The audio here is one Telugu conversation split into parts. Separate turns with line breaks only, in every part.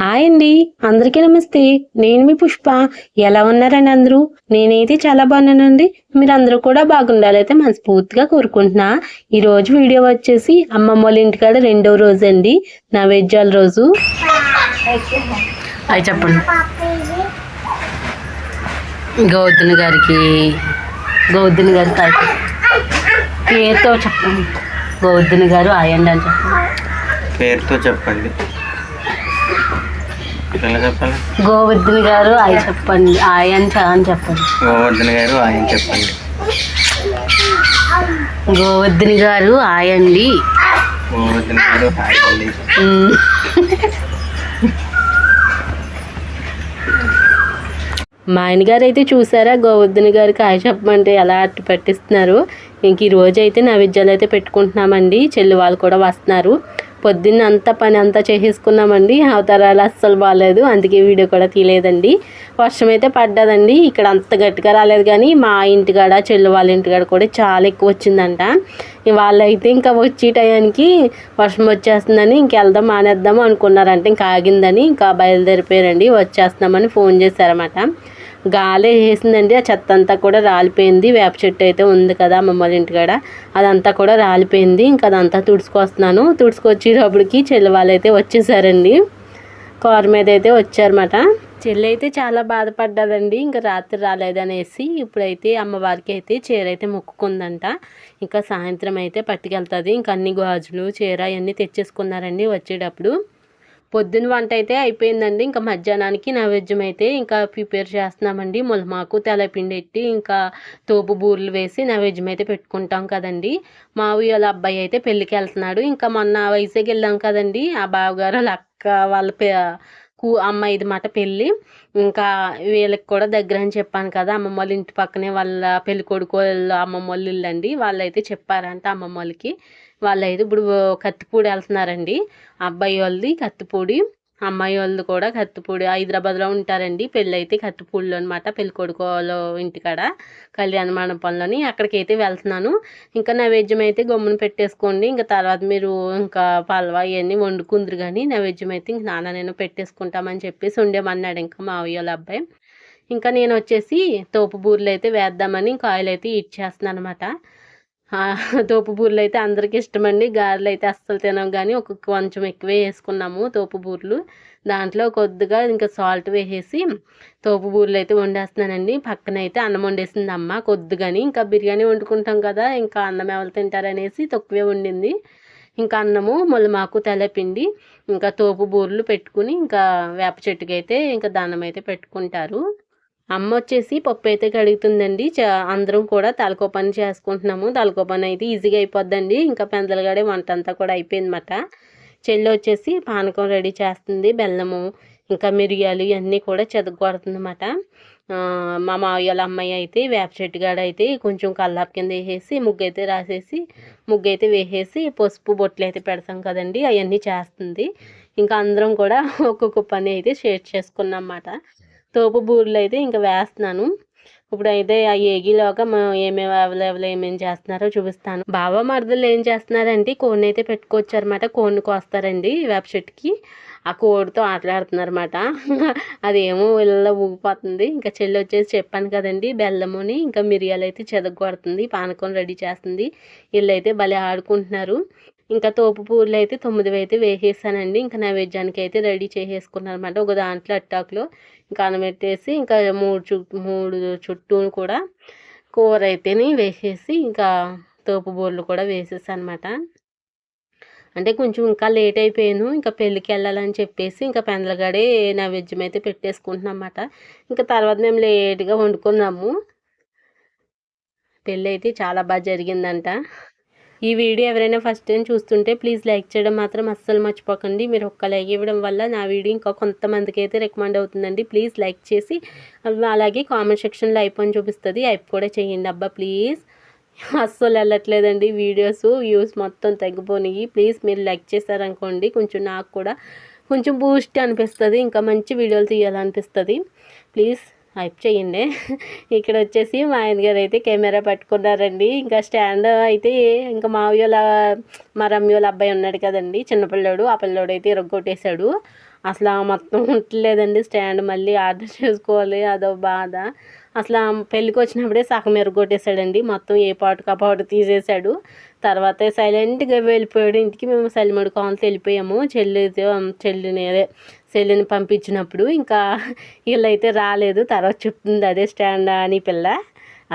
హాయ్ అండి, అందరికీ నమస్తే. నేను మీ పుష్ప. ఎలా ఉన్నారండి అందరూ? నేనైతే చాలా బాగున్నానండి. మీరు అందరూ కూడా బాగుండాలైతే మనస్ఫూర్తిగా కోరుకుంటున్నా. ఈరోజు వీడియో వచ్చేసి అమ్మమ్మ వాళ్ళ ఇంటికాడ 2వ రోజు అండి, నైవేద్యాల రోజు. అవి చెప్పండి. గౌతమి గారికి పేరుతో చెప్పండి. గౌతమి గారు ఆయండి అని చెప్పండి.
పేరుతో చెప్పండి. చెప్పాలి.
గోవర్ధన్ గారు ఆయన చెప్పండి. ఆయన అని చెప్పండి.
గోవర్ధన్ గారు ఆయన చెప్పండి.
గోవర్ధన్ గారు ఆయండి.
గోవర్ధన్ గారు ఆయండి.
మా ఆయన గారు అయితే చూసారా, గోవర్ధన్ గారికి ఆయ చెప్పమంటే ఎలా అట్టు పట్టిస్తున్నారు. ఇంక ఈ రోజు అయితే నైవేద్యాలు అయితే పెట్టుకుంటున్నామండి. చెల్లి వాళ్ళు కూడా వస్తున్నారు. పొద్దున్న అంతా పని అంతా చేసేసుకున్నామండి. అవతారాలు అస్సలు బాగాలేదు, అందుకే వీడియో కూడా తీయలేదండి. వర్షం అయితే పడ్డదండి. ఇక్కడ అంత గట్టిగా రాలేదు, కానీ మా ఇంటికాడ చెల్లి వాళ్ళ ఇంటికాడ కూడా చాలా ఎక్కువ వచ్చిందంట. వాళ్ళైతే ఇంకా వచ్చే టయానికి వర్షం వచ్చేస్తుందని ఇంకెళ్దాం మానేద్దాము అనుకున్నారంటే ఇంకా ఆగిందని ఇంకా బయలుదేరిపోయారండి. వచ్చేస్తున్నామని ఫోన్ చేశారన్నమాట. గాలి వేసిందండి. ఆ చెత్త అంతా కూడా రాలిపోయింది. వేప చెట్టు అయితే ఉంది కదా అమ్మమ్మ వాళ్ళ ఇంటికాడ, అదంతా కూడా రాలిపోయింది. ఇంకా అదంతా తుడుచుకొస్తున్నాను. తుడుచుకొచ్చేటప్పటికి చెల్లి వాళ్ళు అయితే వచ్చేసారండి. కారు మీద అయితే వచ్చారన్నమాట. చెల్లి అయితే చాలా బాధపడ్డదండి, ఇంకా రాత్రి రాలేదనేసి. ఇప్పుడైతే అమ్మవారికి అయితే చీర అయితే మొక్కుకుందంట. ఇంకా సాయంత్రం అయితే పట్టుకెళ్తుంది. ఇంకా అన్ని గాజులు చీర అవన్నీ తెచ్చేసుకున్నారండి వచ్చేటప్పుడు. పొద్దున్న వంట అయితే అయిపోయిందండి. ఇంకా మధ్యాహ్నానికి నైవేద్యం అయితే ఇంకా ప్రిపేర్ చేస్తున్నామండి. ములమాకు తెల్లపిండి ఎట్టి ఇంకా తోపు బూరెలు వేసి నైవేద్యం అయితే పెట్టుకుంటాం కదండి. మావయ్య వాళ్ళ అబ్బాయి అయితే పెళ్ళికి వెళ్తున్నాడు. ఇంకా మొన్న వైజాగ్ వెళ్ళాం కదండి, ఆ బావగారు వాళ్ళ అక్క వాళ్ళ అమ్మాయిది మాట పెళ్ళి. ఇంకా వీళ్ళకి కూడా దగ్గర అని చెప్పాను కదా, అమ్మమ్మ వాళ్ళ ఇంటి పక్కనే వాళ్ళ పెళ్ళి కొడుకు వాళ్ళ అమ్మమ్మ వాళ్ళు ఇల్లు అండి. వాళ్ళైతే చెప్పారంట అమ్మమ్మ వాళ్ళకి. వాళ్ళైతే ఇప్పుడు కత్తిపూడి వెళ్తున్నారండి. అబ్బాయి వాళ్ళది కత్తిపూడి, అమ్మాయి వాళ్ళది కూడా కత్తిపూడి. హైదరాబాద్లో ఉంటారండి. పెళ్ళి అయితే కత్తిపూడిలో అనమాట, పెళ్ళి కొడుకు వాళ్ళ ఇంటికాడ కళ్యాణ మండపంలోని. అక్కడికైతే వెళ్తున్నాను. ఇంకా నైవేద్యం అయితే గమ్మున పెట్టేసుకోండి. ఇంకా తర్వాత మీరు ఇంకా పల్వా ఇవన్నీ వండుకుందరు, కానీ నైవేద్యం అయితే ఇంక నాన్న నేను పెట్టేసుకుంటామని చెప్పేసి ఉండేమన్నాడు ఇంకా మావయ్య వాళ్ళ అబ్బాయి. ఇంకా నేను వచ్చేసి తోపు బూరెలు అయితే వేద్దామని ఇంకా ఆయిల్ అయితే ఇచ్చేస్తున్నాను అనమాట. తోపు బూరెలు అయితే అందరికీ ఇష్టమండి. గారెలు అయితే అస్సలు తినాం, కానీ కొంచెం ఎక్కువే వేసుకున్నాము తోపు బూరెలు. దాంట్లో కొద్దిగా ఇంకా సాల్ట్ వేసేసి తోపు బూరెలు అయితే వండేస్తున్నానండి. పక్కన అయితే అన్నం వండేసింది అమ్మ కొద్దిగాని. ఇంకా బిర్యానీ వండుకుంటాం కదా, ఇంకా అన్నం ఎవరు తింటారనేసి తక్కువే వండింది. ఇంకా అన్నము ములమాకు తెల్లపిండి ఇంకా తోపు బూరెలు పెట్టుకుని ఇంకా వేప చెట్టుకి అయితే ఇంకా దండం అయితే పెట్టుకుంటారు. అమ్మ వచ్చేసి పప్పు అయితే కడుగుతుందండి. అందరం కూడా తలకో పని చేసుకుంటున్నాము. తలకో పని అయితే ఈజీగా అయిపోద్దండి. ఇంకా పెందలగాడే వంట అంతా కూడా అయిపోయిందన్నమాట. చెల్లి వచ్చేసి పానకం రెడీ చేస్తుంది. బెల్లము ఇంకా మిరియాలు ఇవన్నీ కూడా చెదగొడుతుందన్నమాట. మా మావయ్య అమ్మాయి అయితే వేప చెట్టు కాడ అయితే కొంచెం కల్లాపు కింద వేసేసి ముగ్గు అయితే రాసేసి ముగ్గు అయితే వేసేసి పసుపు బొట్లు అయితే పెడతాం కదండి, అవన్నీ చేస్తుంది. ఇంకా అందరం కూడా ఒక్కొక్క పని అయితే షేర్ చేసుకున్నాం అన్నమాట. తోపు బూరెలు అయితే ఇంకా వేస్తున్నాను. ఇప్పుడైతే ఆ ఏగిలోగా ఏమేమి అవైలబుల్ ఏమేమి చేస్తున్నారో చూపిస్తాను. బావ మరదలు ఏం చేస్తున్నారంటే కోడిని అయితే పెట్టుకొచ్చారన్నమాట. కోడిని కోస్తారండి వేప చెట్టుకి. ఆ కోడితో ఆటలాడుతున్నారన్నమాట. అదేమో వీళ్ళలో ఊగిపోతుంది. ఇంకా చెల్లి వచ్చేసి చెప్పాను కదండి, బెల్లముని ఇంకా మిరియాలు అయితే చెదగొడుతుంది, పానకం రెడీ చేస్తుంది. వీళ్ళు అయితే భలే ఆడుకుంటున్నారు. ఇంకా తోపు పూలు అయితే 9 అయితే వేసేసానండి. ఇంకా నైవేద్యానికి అయితే రెడీ చేసేసుకున్నాను అనమాట. ఒక దాంట్లో అట్టాకులో ఇంకా అనబెట్టేసి ఇంకా 3 చుట్టూ కూడా కూర అయితేనే వేసేసి ఇంకా తోపు బూరెలు కూడా వేసేసాను అనమాట. అంటే కొంచెం ఇంకా లేట్ అయిపోయాను. ఇంకా పెళ్ళికి వెళ్ళాలని చెప్పేసి ఇంకా పెందలగాడే నైవేద్యం అయితే పెట్టేసుకుంటున్నాం అన్నమాట. ఇంకా తర్వాత మేము లేట్గా వండుకున్నాము. పెళ్ళి అయితే చాలా బాగా జరిగిందంట. ఈ వీడియో ఎవరైనా ఫస్ట్ టైం చూస్తుంటే ప్లీజ్ లైక్ చేయడం మాత్రం అస్సలు మర్చిపోకండి. మీరు ఒక్క లైక్ ఇవ్వడం వల్ల నా వీడియో ఇంకా కొంతమందికి అయితే రికమెండ్ అవుతుందండి. ప్లీజ్ లైక్ చేసి అలాగే కామెంట్ సెక్షన్లో అయిపోయి చూపిస్తుంది, అయిపో కూడా చేయండి అబ్బా ప్లీజ్. అస్సలు వెళ్ళట్లేదండి వీడియోస్, వ్యూస్ మొత్తం తగ్గిపోయినాయి. ప్లీజ్ మీరు లైక్ చేశారనుకోండి, కొంచెం నాకు కూడా కొంచెం బూస్ట్ అనిపిస్తుంది, ఇంకా మంచి వీడియోలు తీయాలనిపిస్తుంది. ప్లీజ్ హైప్ చేయండి. ఇక్కడ వచ్చేసి మా ఆయన గారు అయితే కెమెరా పట్టుకున్నారండి. ఇంకా స్టాండ్ అయితే ఇంకా మా రమ్యోల అబ్బాయి ఉన్నాడు కదండి చిన్నపిల్లోడు, ఆ పిల్లోడు అయితే ఇరగొట్టేశాడు. అసలు మొత్తం ఉండలేదండి స్టాండ్. మళ్ళీ ఆర్డర్ చేసుకోవాలి, అదో బాధ. అసలు పెళ్ళికి వచ్చినప్పుడే సగం ఎరగొట్టేశాడండి, మొత్తం ఏ పాటుకు ఆ పాటు తీసేశాడు. తర్వాత సైలెంట్గా వెళ్ళిపోయాడు ఇంటికి. మేము సలిమడి కాలతో వెళ్ళిపోయాము చెల్లిని పంపించినప్పుడు. ఇంకా వీళ్ళైతే రాలేదు. తర్వాత చెప్తుంది అదే స్టాండ్ అని పిల్ల.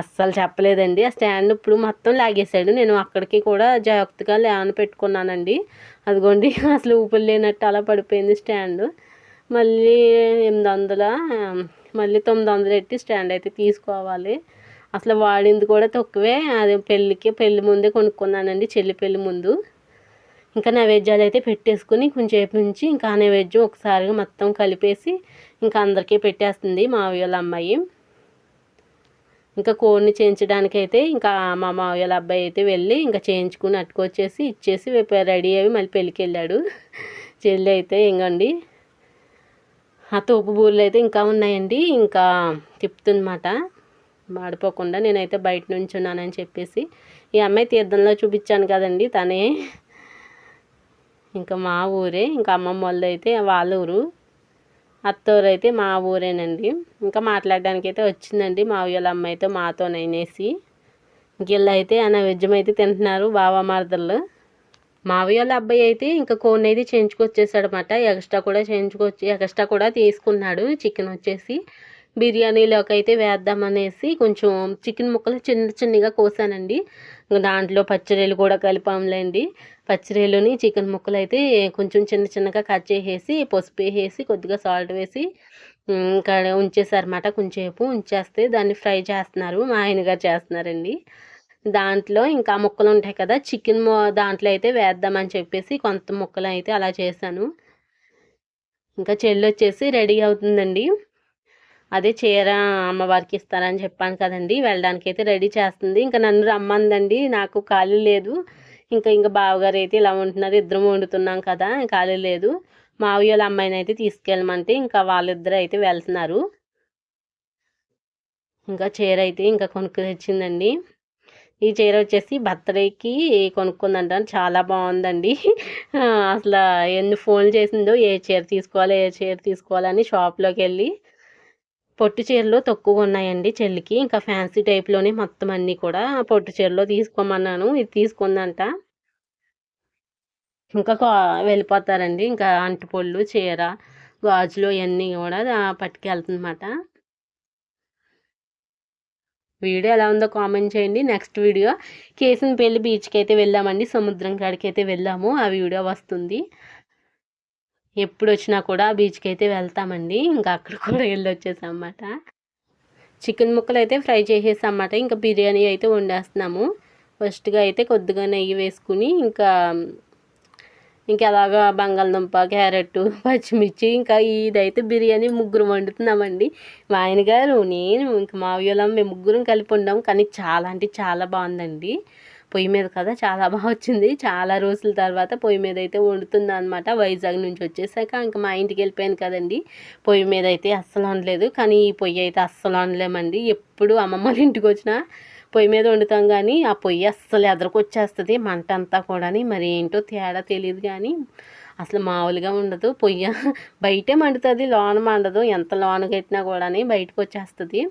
అస్సలు చెప్పలేదండి. ఆ స్టాండ్ ఇప్పుడు మొత్తం లాగేశాడు. నేను అక్కడికి కూడా జాగ్రత్తగా లేవని పెట్టుకున్నానండి. అదిగోండి అసలు ఊపిరి లేనట్టు అలా పడిపోయింది స్టాండ్. మళ్ళీ 800 మళ్ళీ 900 పెట్టి స్టాండ్ అయితే తీసుకోవాలి. అసలు వాడింది కూడా తక్కువే. అది పెళ్ళి ముందే కొనుక్కున్నానండి, చెల్లి పెళ్ళి ముందు. ఇంకా నైవేద్యాలు అయితే పెట్టేసుకుని కొంచెంసేపు నుంచి ఇంకా నైవేద్యం ఒకసారిగా మొత్తం కలిపేసి ఇంకా అందరికీ పెట్టేస్తుంది మా వాళ్ళ అమ్మాయి. ఇంకా కోడిని చేయించడానికైతే ఇంకా మా మావయ్య అబ్బాయి అయితే వెళ్ళి ఇంకా చేయించుకుని అట్టుకొచ్చేసి ఇచ్చేసి రెడీ అయ్యి మళ్ళీ పెళ్ళికి వెళ్ళాడు. చెల్లి అయితే ఇంకండి ఆ తోపు బూరెలు అయితే ఇంకా ఉన్నాయండి, ఇంకా తిప్పుతుందన్నమాట మాడిపోకుండా. నేనైతే బయట నుంచి ఉన్నానని చెప్పేసి ఈ అమ్మాయి తీర్థంలో చూపించాను కదండి, తనే. ఇంకా మా ఊరే, ఇంకా అమ్మమ్మ వాళ్ళు అయితే వాళ్ళ ఊరు, అత్తూరు అయితే మా ఊరేనండి. ఇంకా మాట్లాడడానికి అయితే వచ్చిందండి మా వాళ్ళ అమ్మాయితో మాతోనైనేసి. వీళ్ళు అయితే ఆ నైవేద్యం అయితే తింటున్నారు బావ మరదళ్ళు. మావయ్య వాళ్ళ అబ్బాయి అయితే ఇంకా కోడిని అయితే చేయించుకొచ్చేసాడు అనమాట. ఎక్స్ట్రా కూడా తీసుకున్నాడు. చికెన్ వచ్చేసి బిర్యానీలోకి అయితే వేద్దామనేసి కొంచెం చికెన్ ముక్కలు చిన్నగా కోసానండి. దాంట్లో పచ్చిరొయ్యలు కూడా కలిపాంలేండి. పచ్చిరొయ్యలుని చికెన్ ముక్కలు అయితే కొంచెం చిన్నగా కట్ చేసేసి పసుపు వేసేసి కొద్దిగా సాల్ట్ వేసి ఇంకా ఉంచేసారన్నమాట. కొంచెంసేపు ఉంచేస్తే దాన్ని ఫ్రై చేస్తున్నారు, మా ఆయనగారు చేస్తున్నారండి. దాంట్లో ఇంకా ముక్కలు ఉంటాయి కదా, చికెన్ దాంట్లో అయితే వేద్దామని చెప్పేసి కొంత ముక్కలు అయితే అలా చేశాను. ఇంకా చెల్లి వచ్చేసి రెడీ అవుతుందండి. అదే చీర అమ్మవారికి ఇస్తారని చెప్పాను కదండి, వెళ్ళడానికి అయితే రెడీ చేస్తుంది. ఇంకా నన్ను రమ్మందండి, నాకు ఖాళీ లేదు. ఇంకా బావగారు అయితే ఇలా ఉంటున్నారు, ఇద్దరం వండుతున్నాం కదా, ఖాళీ లేదు. మావయ్య వాళ్ళ అమ్మాయిని అయితే తీసుకెళ్ళమంటే ఇంకా వాళ్ళిద్దరు అయితే వెళ్తున్నారు. ఇంకా చీర అయితే ఇంకా కొనుక్కు తెచ్చిందండి. ఈ చీర వచ్చేసి బర్త్డేకి కొనుక్కుందంట, చాలా బాగుందండి. అసలు ఎన్ని ఫోన్లు చేసిందో ఏ చీర తీసుకోవాలని షాప్లోకి వెళ్ళి. పొట్టు చీరలు తక్కువగా ఉన్నాయండి చెల్లికి, ఇంకా ఫ్యాన్సీ టైప్లోనే మొత్తం అన్నీ కూడా పొట్టు చీరలో తీసుకోమన్నాను. ఇది తీసుకుందంట. ఇంకా వెళ్ళిపోతారండి. ఇంకా అంటుపొళ్ళు, చీర, గాజులు ఇవన్నీ కూడా పట్టుకెళ్తుందన్నమాట. వీడియో ఎలా ఉందో కామెంట్ చేయండి. నెక్స్ట్ వీడియో కేసనపల్లి బీచ్కి అయితే వెళ్ళామండి, సముద్రం కాడికి అయితే వెళ్ళాము. ఆ వీడియో వస్తుంది. ఎప్పుడు వచ్చినా కూడా ఆ బీచ్కి అయితే వెళ్తామండి. ఇంకా అక్కడ కూడా వెళ్ళి వచ్చేసామన్నమాట. చికెన్ ముక్కలు అయితే ఫ్రై చేసేసామన్నమాట. ఇంకా బిర్యానీ అయితే వండేస్తున్నాము. ఫస్ట్గా అయితే కొద్దిగా నెయ్యి వేసుకుని ఇంకా అలాగా బంగాళదుంప, క్యారెట్, పచ్చిమిర్చి, ఇంకా ఇదైతే బిర్యానీ ముగ్గురు వండుతున్నామండి. మా ఆయన గారు, నేను, ఇంకా మా వీళ్ళం, మేము ముగ్గురం కలిపి వండాము. కానీ చాలా అంటే చాలా బాగుందండి. పొయ్యి మీద కదా చాలా బాగా వచ్చింది. చాలా రోజుల తర్వాత పొయ్యి మీద అయితే వండుతుంది అనమాట. వైజాగ్ నుంచి వచ్చేసాక ఇంకా మా ఇంటికి వెళ్ళిపోయాను కదండి, పొయ్యి మీద అయితే అస్సలు వండలేదు. కానీ ఈ పొయ్యి అయితే అస్సలు వండలేమండి. ఎప్పుడు అమ్మమ్మ వాళ్ళ ఇంటికి వచ్చినా పొయ్యి మీద వండుతాం, కానీ ఆ పొయ్యి అస్సలు ఎదరకొచ్చేస్తుంది మంట అంతా కూడా. మరి ఏంటో తేడా తెలియదు, కానీ అసలు మామూలుగా ఉండదు. పొయ్యి బయటే మండుతుంది, లోన మండదు. ఎంత లోన కట్టినా కూడా బయటకు వచ్చేస్తుంది.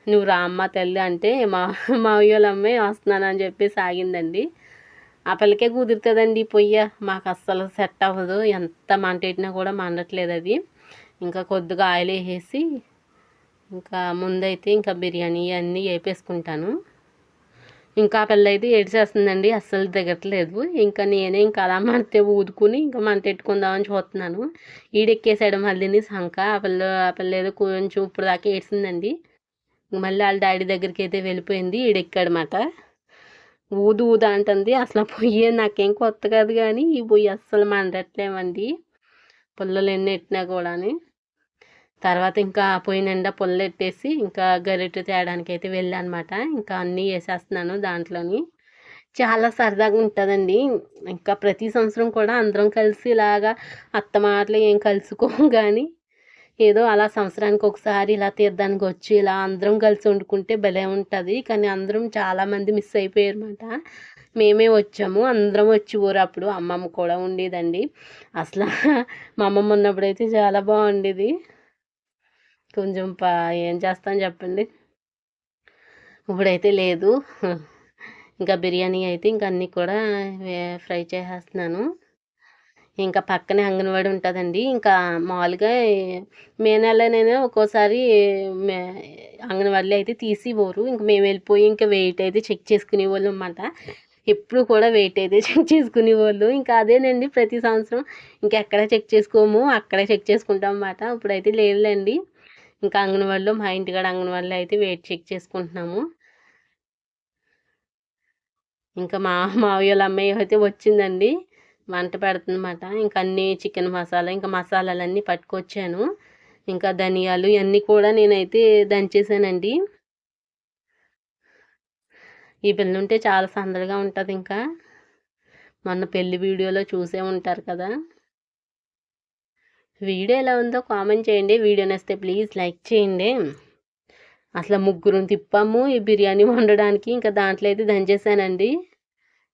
నువ్వు రామ్మ తల్లి అంటే మా వాళ్ళ అమ్మాయి వస్తున్నానని చెప్పి సాగిందండి. ఆ పిల్లకే కుదురుతుందండి పొయ్యి, మాకు అస్సలు సెట్ అవ్వదు. ఎంత మంట పెట్టినా కూడా మండట్లేదు అది. ఇంకా కొద్దిగా ఆయిల్ వేసేసి ఇంకా ముందైతే ఇంకా బిర్యానీ అన్నీ వేపేసుకుంటాను. ఇంకా ఆ పిల్ల అయితే ఏడ్చేస్తుందండి, అస్సలు దిగట్లేదు. ఇంకా నేనే ఇంకా అలా మంట ఊదుకుని ఇంకా మంట పెట్టుకుందామని చూస్తున్నాను. ఈడెక్కేసాడు మళ్ళీని సంక. ఆ పిల్ల ఏదో కొంచెం ఇప్పుడు దాకా ఏడ్చిందండి. మళ్ళీ వాళ్ళ డాడీ దగ్గరికి అయితే వెళ్ళిపోయింది. ఈడెక్కాడనమాట. ఊదు అంటుంది. అసలు పొయ్యి నాకేం కొత్త కాదు, కానీ ఈ పొయ్యి అస్సలు మండట్లేమండి, పుల్లలు ఎన్ని ఎట్టినా కూడా. తర్వాత ఇంకా పొయ్యి నిండా పుల్లలు ఎట్టేసి ఇంకా గరిటె తేయడానికి అయితే వెళ్ళానమాట. ఇంకా అన్నీ వేసేస్తున్నాను దాంట్లోని. చాలా సరదాగా ఉంటుందండి. ఇంకా ప్రతి సంవత్సరం కూడా అందరం కలిసి ఇలాగా అత్తమాటలు ఏం కలుసుకోము, కానీ ఏదో అలా సంవత్సరానికి ఒకసారి ఇలా తీర్థానికి వచ్చి ఇలా అందరం కలిసి వండుకుంటే భలే ఉంటుంది. కానీ అందరం చాలామంది మిస్ అయిపోయారు అన్నమాట. మేమే వచ్చాము, అందరం వచ్చి ఊరు. అప్పుడు అమ్మమ్మ కూడా ఉండేదండి. అసలు మా అమ్మమ్మ ఉన్నప్పుడైతే చాలా బాగుండేది. కొంచెం ఏం చేస్తాం చెప్పండి, ఇప్పుడైతే లేదు. ఇంకా బిర్యానీ అయితే ఇంకా అన్నీ కూడా ఫ్రై చేసేస్తున్నాను. ఇంకా పక్కనే అంగన్వాడీ ఉంటుందండి. ఇంకా మామూలుగా మే నెలనైనా ఒక్కోసారి మే అంగన్వాడీలో అయితే తీసివ్వరు. ఇంక మేము వెళ్ళిపోయి ఇంకా వెయిట్ అయితే చెక్ చేసుకునేవాళ్ళు అన్నమాట. ఎప్పుడు కూడా వెయిట్ అయితే చెక్ చేసుకునేవాళ్ళు. ఇంకా అదేనండి ప్రతి సంవత్సరం ఇంకెక్కడ చెక్ చేసుకోము, అక్కడే చెక్ చేసుకుంటాం అన్నమాట. ఇప్పుడైతే లేదులేండి. ఇంకా అంగన్వాడీలో, మా ఇంటికాడ అంగన్వాడీలో అయితే వెయిట్ చెక్ చేసుకుంటున్నాము. ఇంకా మావయ్య వాళ్ళ అమ్మాయి అయితే వచ్చిందండి, వంట పెడుతుందన్నమాట. ఇంకా అన్నీ చికెన్ మసాలా, ఇంకా మసాలాలన్నీ పట్టుకొచ్చాను. ఇంకా ధనియాలు ఇవన్నీ కూడా నేనైతే దంచేసానండి. ఈ పిల్ల ఉంటే చాలా సందడిగా ఉంటుంది. ఇంకా మొన్న పెళ్లి వీడియోలో చూసే ఉంటారు కదా. వీడియో ఎలా ఉందో కామెంట్ చేయండి. వీడియో నచ్చితే ప్లీజ్ లైక్ చేయండి. అసలు ముగ్గురం తిప్పాము ఈ బిర్యానీ వండడానికి. ఇంకా దాంట్లో అయితే దంచేసానండి.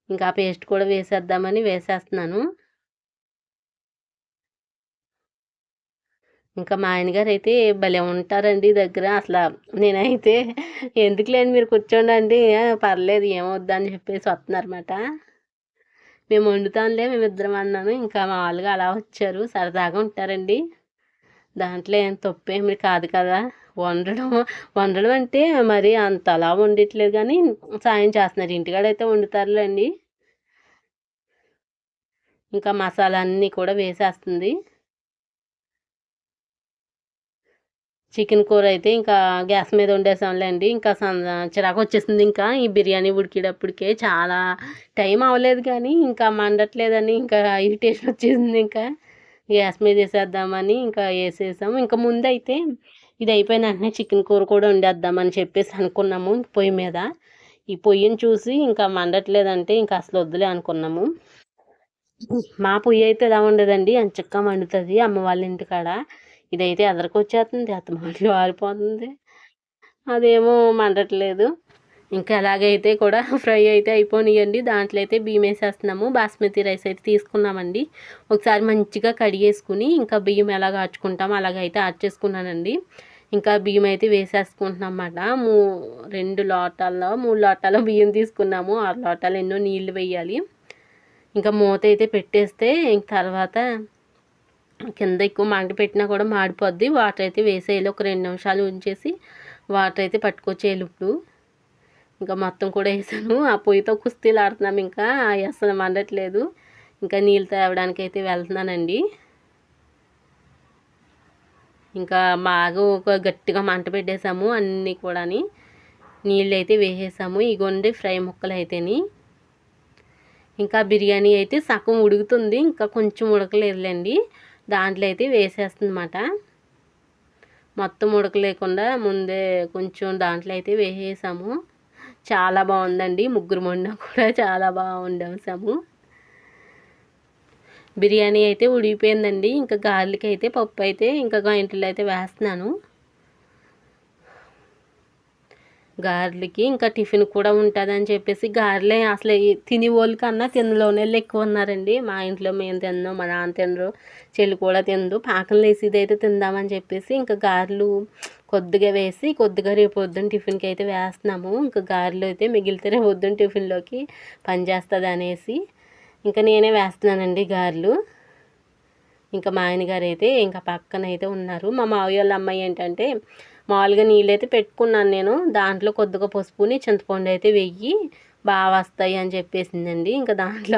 ఇంకా పేస్ట్ కూడా వేసేద్దామని వేసేస్తున్నాను. ఇంకా మా ఆయనగారు అయితే భలే ఉంటారండి దగ్గర. అసలు నేనైతే ఎందుకులేండి మీరు కూర్చోండి, పర్లేదు ఏమవుద్దని చెప్పేసి వస్తున్నారన్నమాట. మేము వండుతాంలే మేమిద్దరం అన్నాను. ఇంకా మామూలుగా అలా వచ్చారు, సరదాగా ఉంటారండి. దాంట్లో ఏం తప్పేమి కాదు కదా. వండడం వండడం అంటే మరి అంత అలా వండట్లేదు కానీ సాయం చేస్తున్నారు. ఇంటికాడైతే వండుతారులేండి. ఇంకా మసాలా అన్నీ కూడా వేసేస్తుంది. చికెన్ కూర అయితే ఇంకా గ్యాస్ మీద వండేసాంలేండి. ఇంకా చిరాకు వచ్చేసింది. ఇంకా ఈ బిర్యానీ ఉడికేటప్పటికే చాలా టైం అవ్వలేదు కానీ ఇంకా మండట్లేదని ఇంకా ఇరిటేషన్ వచ్చేసింది. ఇంకా గ్యాస్ మీద వేసేద్దామని ఇంకా వేసేసాము. ఇంకా ముందైతే ఇది అయిపోయిన వెంటనే చికెన్ కూర కూడా వండేద్దామని చెప్పేసి అనుకున్నాము పొయ్యి మీద. ఈ పొయ్యిని చూసి ఇంకా మండట్లేదంటే ఇంకా అసలు వద్దులే అనుకున్నాము. మా పొయ్యి అయితే ఎలా ఉండదండి, అంచక్క మండుతుంది అమ్మ వాళ్ళ ఇంటికాడ. ఇదైతే ఎదరికొచ్చేస్తుంది, అత్తమాటలు ఆరిపోతుంది, అదేమో మండట్లేదు. ఇంకా ఎలాగైతే కూడా ఫ్రై అయితే అయిపోయినాయండి. దాంట్లో అయితే బియ్యం వేసేస్తున్నాము. బాస్మతి రైస్ అయితే తీసుకున్నామండి. ఒకసారి మంచిగా కడిగేసుకుని ఇంకా బియ్యం ఎలాగ ఆడ్చుకుంటామో అలాగైతే ఆడ్చేసుకున్నానండి. ఇంకా బియ్యం అయితే వేసేసుకుంటున్నాం అన్నమాట. 2 లోటాల్లో 3 లోటాల బియ్యం తీసుకున్నాము. 6 లోటాలు ఎన్నో నీళ్ళు వేయాలి. ఇంకా మూత అయితే పెట్టేస్తే ఇంక తర్వాత కింద ఎక్కువ మంట పెట్టినా కూడా మాడిపోద్ది. వాటర్ అయితే వేసేయాలి. ఒక 2 నిమిషాలు ఉంచేసి వాటర్ అయితే పట్టుకొచ్చేయాలి. ఇప్పుడు ఇంకా మొత్తం కూడా వేసాను. ఆ పొయ్యితో కుస్తీలు ఆడుతున్నాము. ఇంకా అసలు మండట్లేదు. ఇంకా నీళ్ళు తేవడానికి అయితే వెళ్తున్నానండి. ఇంకా బాగా ఒక గట్టిగా మంట పెట్టేసాము. అన్నీ కూడా నీళ్ళు అయితే వేసేసాము. ఇగోండి ఫ్రై ముక్కలు అయితేని. ఇంకా బిర్యానీ అయితే సగం ఉడుకుతుంది, ఇంకా కొంచెం ఉడకలేదులేండి. దాంట్లో అయితే వేసేస్తుందన్నమాట. మొత్తం ఉడకలేకుండా ముందే కొంచెం దాంట్లో అయితే వేసేసాము. చాలా బాగుందండి. ముగ్గురు వండినా కూడా చాలా బాగా వండేసాము. బిర్యానీ అయితే ఉడికిపోయిందండి. ఇంకా గార్లిక్ అయితే పప్పు అయితే ఇంకా గంటలు అయితే వేస్తున్నాను. గారెలకి ఇంకా టిఫిన్ కూడా ఉంటుందని చెప్పేసి గారెలే అసలు తినే వాళ్ళ కన్నా తినలోనే ఎక్కువ ఉన్నారండి. మా ఇంట్లో మేము తిన్నాం, మా నాన్న తినరు, చెల్లి కూడా తిందు. పాకం వేసేది అయితే తిందామని చెప్పేసి ఇంకా గారెలు కొద్దిగా వేసి కొద్దిగా రేపు పొద్దున్న టిఫిన్కి అయితే వేస్తున్నాము. ఇంకా గారెలు అయితే మిగిలితే రేపు పొద్దున్న టిఫిన్లోకి పనిచేస్తుంది అనేసి ఇంకా నేనే వేస్తున్నానండి గారెలు. ఇంకా మా ఆయనగారు అయితే ఇంకా పక్కన అయితే ఉన్నారు. మా మావయ్య వాళ్ళ అమ్మాయి ఏంటంటే మామూలుగా నీళ్ళు అయితే పెట్టుకున్నాను నేను. దాంట్లో కొద్దిగా పసుపుని చింతపండు అయితే వెయ్యి బాగా వస్తాయి అని చెప్పేసిందండి. ఇంకా దాంట్లో